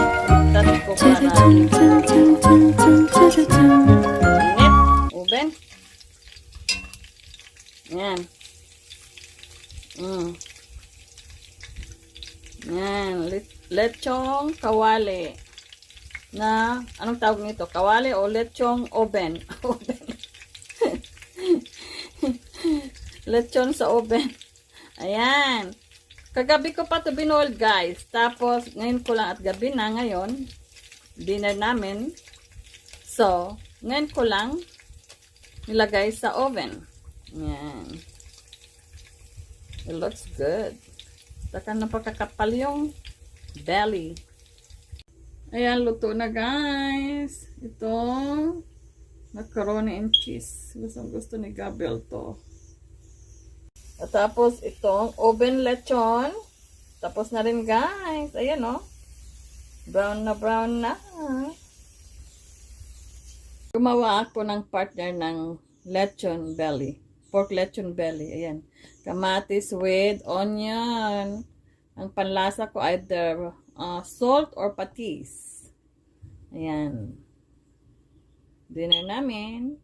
Baliktad ko para 짠짠짠짠짠짠짠짠 init. Oven. Yan. Yan. Lechong kawali. Na, anong tawag nito? Kawali o lechong oven? Oven. Lechon sa oven. Ayan. Kagabi ko pa to binold, guys. Tapos, ngayon ko lang at gabi na ngayon. Dinner namin. So, ngayon ko lang nilagay sa oven. Ayan. It looks good. Saka napakakapal yung belly. Ayan, luto na, guys. Ito, macaroni and cheese. Gusto ni Gabriel to. At tapos, itong oven lechon. Tapos na rin, guys. Ayan, oh. Brown na brown na. Gumawa ako ng partner ng lechon belly. Pork lechon belly. Ayan. Kamatis with onion. Ang panlasa ko either salt or patis. Ayan. Dinner namin.